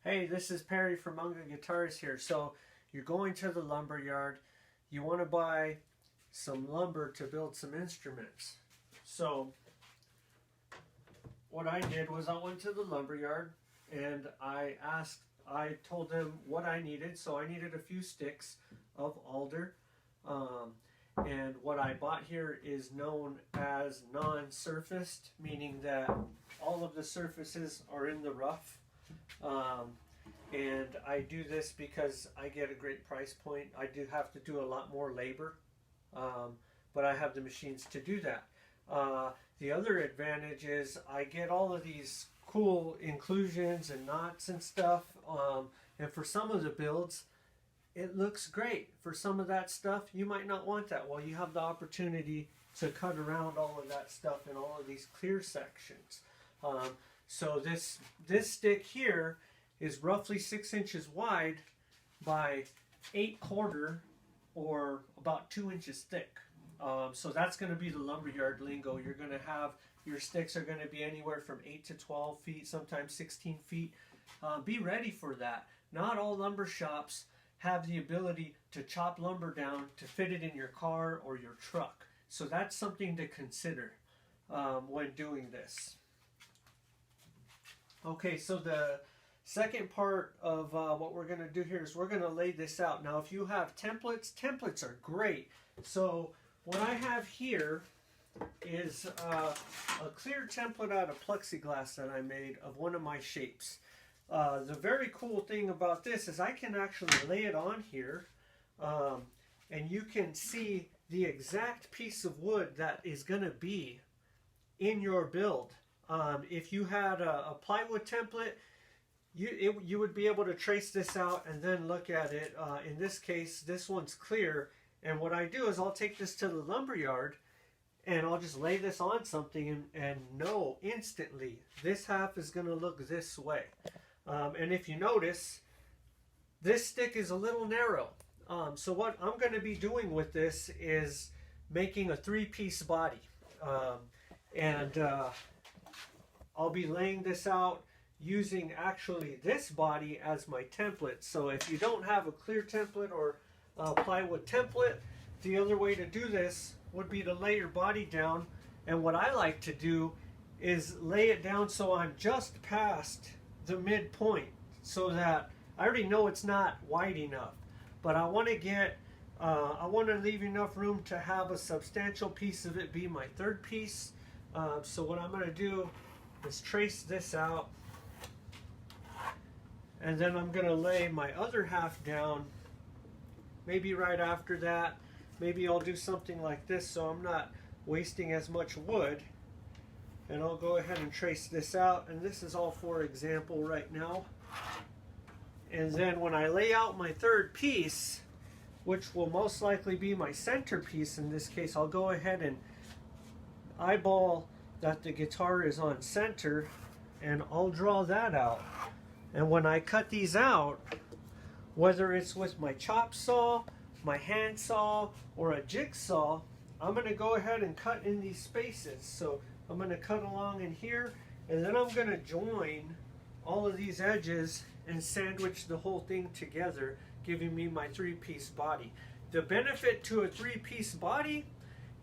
Hey, this is Perry from Munga Guitars here. So you're going to the lumber yard. You want to buy some lumber to build some instruments. So what I did was I went to the lumber yard and I told them what I needed. So I needed a few sticks of alder. And what I bought here is known as non-surfaced, meaning that all of the surfaces are in the rough. And I do this because I get a great price point. I do have to do a lot more labor, but I have the machines to do that. The other advantage is I get all of these cool inclusions and knots and stuff, and for some of the builds it looks great. For some of that stuff you might not want that. Well, you have the opportunity to cut around all of that stuff in all of these clear sections. So this stick here is roughly 6 inches wide by 8/4 or about 2 inches thick. So that's going to be the lumberyard lingo. You're going to have, your sticks are going to be anywhere from 8 to 12 feet, sometimes 16 feet. Be ready for that. Not all lumber shops have the ability to chop lumber down to fit it in your car or your truck. So that's something to consider when doing this. Okay, so the second part of what we're going to do here is we're going to lay this out. Now, if you have templates are great. So what I have here is a clear template out of plexiglass that I made of one of my shapes. The very cool thing about this is I can actually lay it on here, and you can see the exact piece of wood that is going to be in your build. If you had a plywood template, you would be able to trace this out and then look at it. In this case, this one's clear, and what I do is I'll take this to the lumber yard and I'll just lay this on something and know instantly this half is going to look this way. And if you notice, this stick is a little narrow. So what I'm going to be doing with this is making a 3-piece body. I'll be laying this out using actually this body as my template. So if you don't have a clear template or a plywood template, the other way to do this would be to lay your body down. And what I like to do is lay it down so I'm just past the midpoint, so that I already know it's not wide enough, but I want to leave enough room to have a substantial piece of it be my third piece. So what I'm going to do is trace this out, and then I'm going to lay my other half down maybe right after that. Maybe I'll do something like this so I'm not wasting as much wood, and I'll go ahead and trace this out, and this is all for example right now. And then when I lay out my third piece, which will most likely be my centerpiece in this case, I'll go ahead and eyeball that the guitar is on center, and I'll draw that out. And when I cut these out, whether it's with my chop saw, my hand saw, or a jigsaw, I'm going to go ahead and cut in these spaces. So I'm going to cut along in here, and then I'm going to join all of these edges and sandwich the whole thing together, giving me my 3-piece body. The benefit to a 3-piece body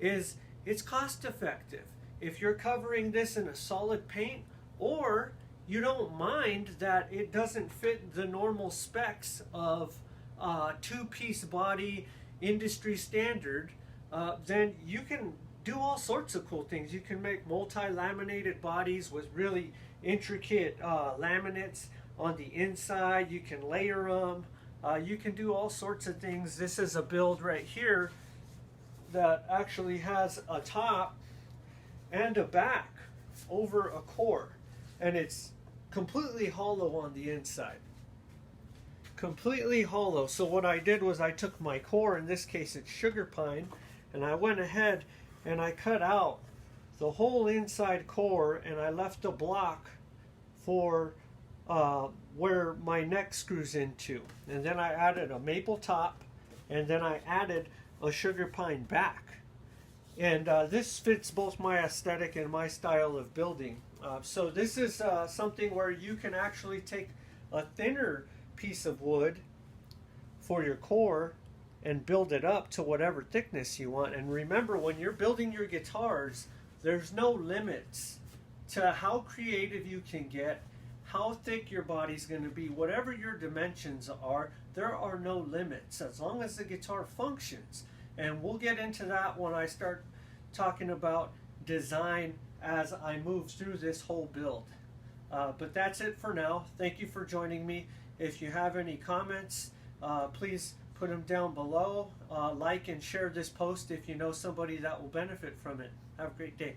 is it's cost effective. If you're covering this in a solid paint, or you don't mind that it doesn't fit the normal specs of 2-piece body industry standard, then you can do all sorts of cool things. You can make multi-laminated bodies with really intricate laminates on the inside. You can layer them. You can do all sorts of things. This is a build right here that actually has a top and a back over a core, and it's completely hollow on the inside. Completely hollow. So what I did was I took my core, in this case it's sugar pine, and I went ahead and I cut out the whole inside core, and I left a block for where my neck screws into. And then I added a maple top, and then I added a sugar pine back. And this fits both my aesthetic and my style of building. So this is something where you can actually take a thinner piece of wood for your core and build it up to whatever thickness you want. And remember, when you're building your guitars, there's no limits to how creative you can get, how thick your body's going to be, whatever your dimensions are. There are no limits as long as the guitar functions. And we'll get into that when I start talking about design as I move through this whole build. But that's it for now. Thank you for joining me. If you have any comments, please put them down below. Like and share this post if you know somebody that will benefit from it. Have a great day.